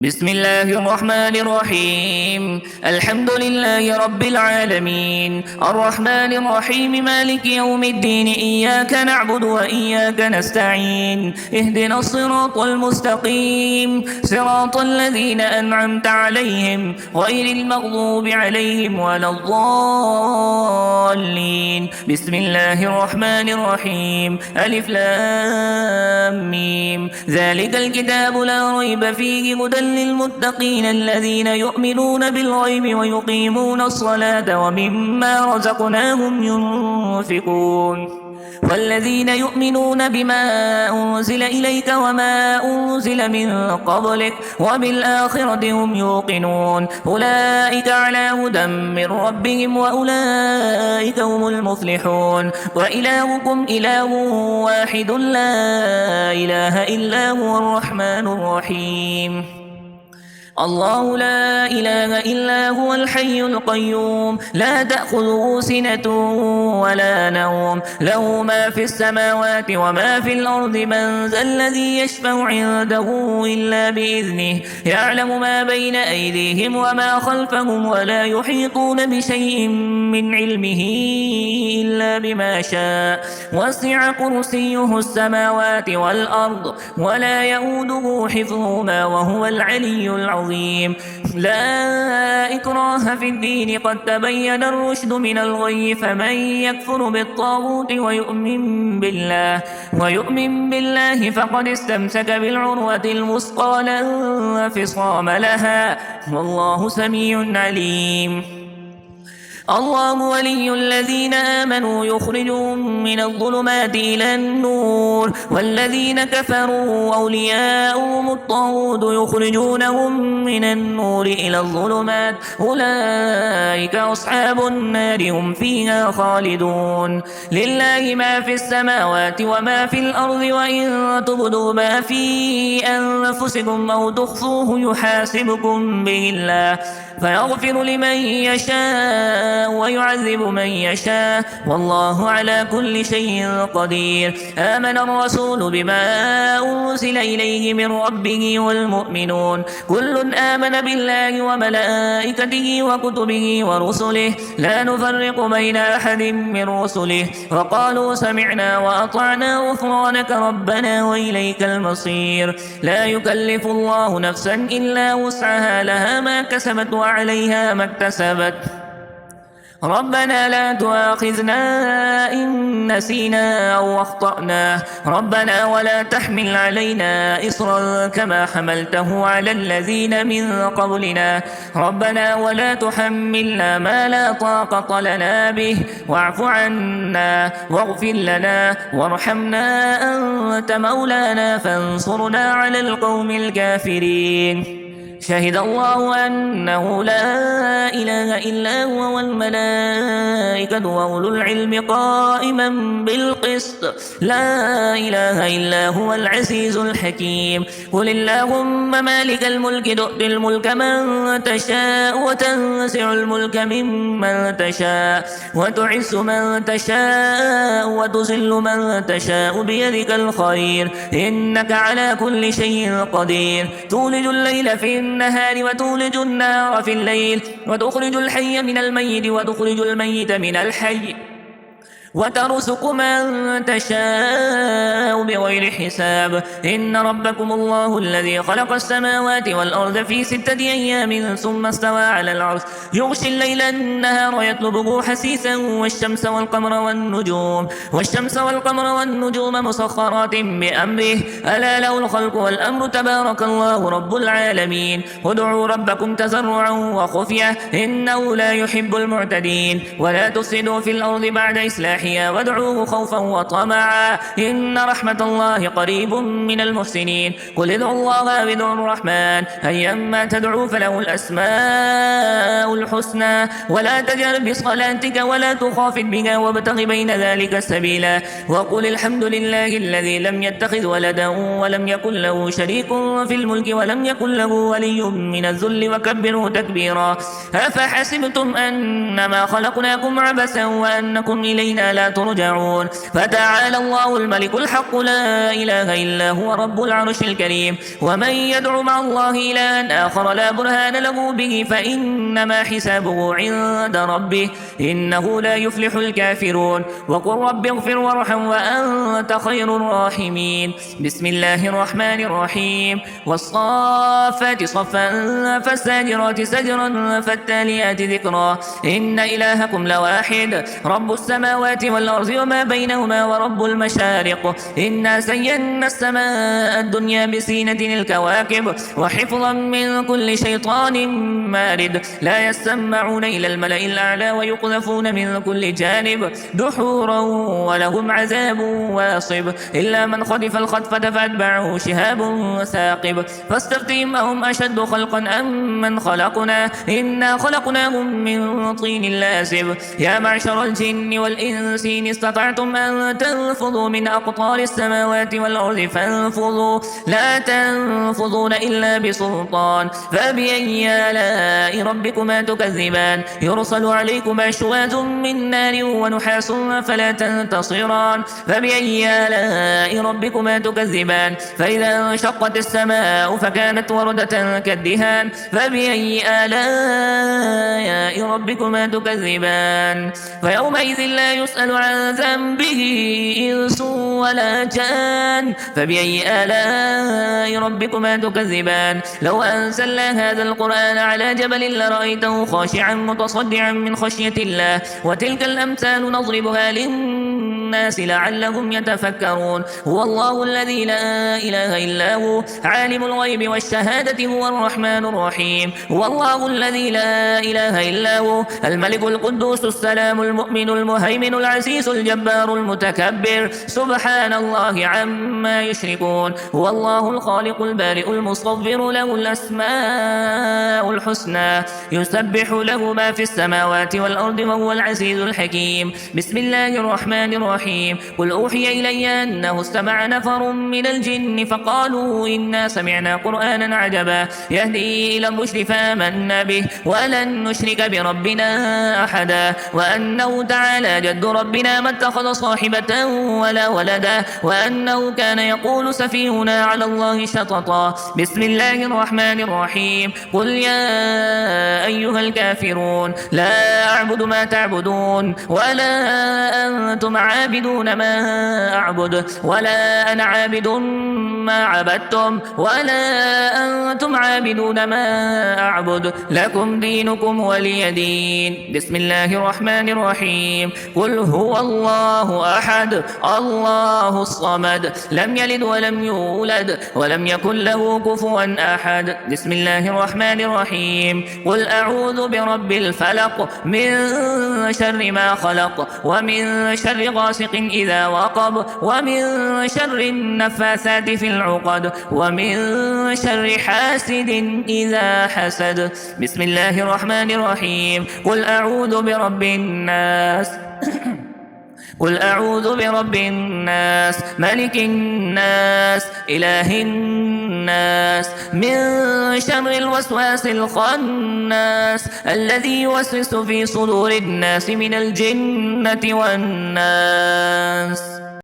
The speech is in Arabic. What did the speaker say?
بسم الله الرحمن الرحيم. الحمد لله رب العالمين، الرحمن الرحيم، مالك يوم الدين. إياك نعبد وإياك نستعين. اهدنا الصراط المستقيم، صراط الذين أنعمت عليهم غير المغضوب عليهم ولا الضالين. بسم الله الرحمن الرحيم. ألف لام ميم. ذلك الكتاب لا ريب فيه هدى للمتقين الذين يؤمنون بالغيب ويقيمون الصلاة ومما رزقناهم ينفقون. والذين يؤمنون بما أنزل إليك وما أنزل من قبلك وبالآخرة هم يوقنون. أولئك على هدى من ربهم وأولئك هم المفلحون. وإلهكم إله واحد لا إله إلا هو الرحمن الرحيم. الله لا إله إلا هو الحي القيوم، لا تأخذه سنة ولا نوم، له ما في السماوات وما في الأرض. من ذا الذي يشفع عنده إلا بإذنه، يعلم ما بين أيديهم وما خلفهم، ولا يحيطون بشيء من علمه إلا بما شاء. وسع كرسيه السماوات والأرض ولا يؤوده حفظهما وهو العلي العظيم. لا إكراه في الدين، قد تبين الرشد من الغي. فمن يكفر بالطاغوت ويؤمن بالله فقد استمسك بالعروة الوثقى لا انفصام لها، والله سميع عليم. الله ولي الذين آمنوا يخرجهم من الظلمات إلى النور، والذين كفروا أولياؤهم الطاغوت يخرجونهم من النور إلى الظلمات. أولئك أصحاب النار هم فيها خالدون. لله ما في السماوات وما في الأرض، وإن تبدوا ما في أنفسكم أو تخفوه يحاسبكم به الله، فيغفر لمن يشاء ويعذب من يشاء، والله على كل شيء قدير. آمن الرسول بما أنزل إليه من ربه والمؤمنون كل آمن بالله وملائكته وكتبه ورسله، لا نفرق بين أحد من رسله، وقالوا سمعنا وأطعنا غفرانك ربنا وإليك المصير. لا يكلف الله نفسا إلا وسعها، لها ما كسبت وعليها ما اكتسبت. ربنا لا تؤاخذنا إن نسينا أو أخطأنا، ربنا ولا تحمل علينا إصرا كما حملته على الذين من قبلنا، ربنا ولا تحملنا ما لا طاقة لنا به، واعف عنا واغفر لنا وارحمنا، أنت مولانا فانصرنا على القوم الكافرين. شهد الله أنه لا إله إلا هو والملائكة وأولو العلم قائما بالقسط، لا إله إلا هو العزيز الحكيم. قل اللهم مالك الملك تؤتي الملك من تشاء وتنزع الملك ممن تشاء وتعز من تشاء وتذل من تشاء بيدك الخير، إنك على كل شيء قدير. تولج الليل في النهار وتولج النهار في الليل، وتخرج الحي من الميت وتخرج الميت من الحي، وترزق من تشاء بغير حساب. إن ربكم الله الذي خلق السماوات والأرض في 6 أيام ثم استوى على العرش، يغشي الليل النهار يطلبه حثيثا، والشمس والقمر والنجوم مسخرات بأمره، ألا له الخلق والأمر، تبارك الله رب العالمين. ادعوا ربكم تضرعا وخفية إنه لا يحب المعتدين. ولا تفسدوا في الأرض بعد إصلاحها وادعوه خوفا وطمعا، إن رحمة الله قريب من المحسنين. قل ادعوا الله أو ادعوا الرحمن، أيما تدعوا فله الأسماء الحسنى، ولا تجهر بصلاتك ولا تخافت بها وابتغ بين ذلك سبيلا. وقل الحمد لله الذي لم يتخذ ولدا ولم يكن له شريك في الملك ولم يكن له ولي من الذل وكبره تكبيرا. أفحسبتم أنما خلقناكم عبثا وأنكم إلينا ربنا لا ترجعون. فتعالى الله الملك الحق لا إله إلا هو رب العرش الكريم. ومن يدعو مع الله إلها آخر لا برهان له به فإنما حسابه عند ربه إنه لا يفلح الكافرون. وقل رب اغفر وارحم وأنت خير الراحمين. بسم الله الرحمن الرحيم. والصافات صفا فالساجرات سجرا فالتاليات ذكرا إن إلهكم لواحد رب السماوات والأرض وما بينهما ورب المشارق. إنا زينا السماء الدنيا بزينة الكواكب وحفظا من كل شيطان مارد لا يسمعون إلى الملأ الأعلى ويقذفون من كل جانب دحورا ولهم عذاب واصب إلا من خطف الخطفة فأتبعه شهاب ثاقب. فاستفتهم أهم أشد خلقا أم من خلقنا إنا خلقناهم من طين لازب. يا معشر الجن والإنس إن استطعتم أن تنفذوا من أقطار السماوات والأرض فانفذوا لا تنفذون إلا بسلطان. فبأي آلاء ربكما تكذبان يرسل عليكما شواذ من نار ونحاس فلا تنتصران. فبأي آلاء ربكما تكذبان فإذا انشقت السماء فكانت وردة كالدهان. فبأي آلاء ربكما تكذبان فيومئذ لا يسأل عن ذنبه إنس ولا جان. فبأي آلاء ربكما تكذبان لو أنزلنا هذا القرآن على جبل لرأيته خاشعا متصدعا من خشية الله. وتلك الأمثال نضربها للناس لعلهم يتفكرون. هو الله الذي لا إله إلا هو عالم الغيب والشهادة هو الرحمن الرحيم. هو الله الذي لا إله إلا هو الملك القدوس السلام المؤمن المهيمن العزيز الجبار المتكبر سبحان الله عما يشركون. هو الله الخالق البارئ المصور له الأسماء الحسنى يسبح له ما في السماوات والأرض وهو العزيز الحكيم. بسم الله الرحمن الرحيم. قل أوحي إلي أنه استمع نفر من الجن فقالوا إنا سمعنا قرآنا عجبا يهدي إلى الرشد فآمنا به ولن نشرك بربنا أحدا وأنه تعالى جد ربنا ما اتخذ صاحبة ولا ولدا وأنه كان يقول سفيهنا على الله شططا. بسم الله الرحمن الرحيم. قل يا أيها الكافرون لا أعبد ما تعبدون ولا أنتم عابدون ما أعبد ولا أنا عابد ما عبدتم ولا أنتم عابدون ما أعبد لكم دينكم ولي دين. بسم الله الرحمن الرحيم. قل هو الله أحد الله الصمد لم يلد ولم يولد ولم يكن له كفوا أحد. بسم الله الرحمن الرحيم. قل أعوذ برب الفلق من شر ما خلق ومن شر غاسق إذا وقب ومن شر النفاثات في العقد ومن شر حاسد إذا حسد. بسم الله الرحمن الرحيم. قل أعوذ برب الناس قل أعوذ برب الناس ملك الناس إله الناس من شر الوسواس الخناس الذي يوسوس في صدور الناس من الجنة والناس.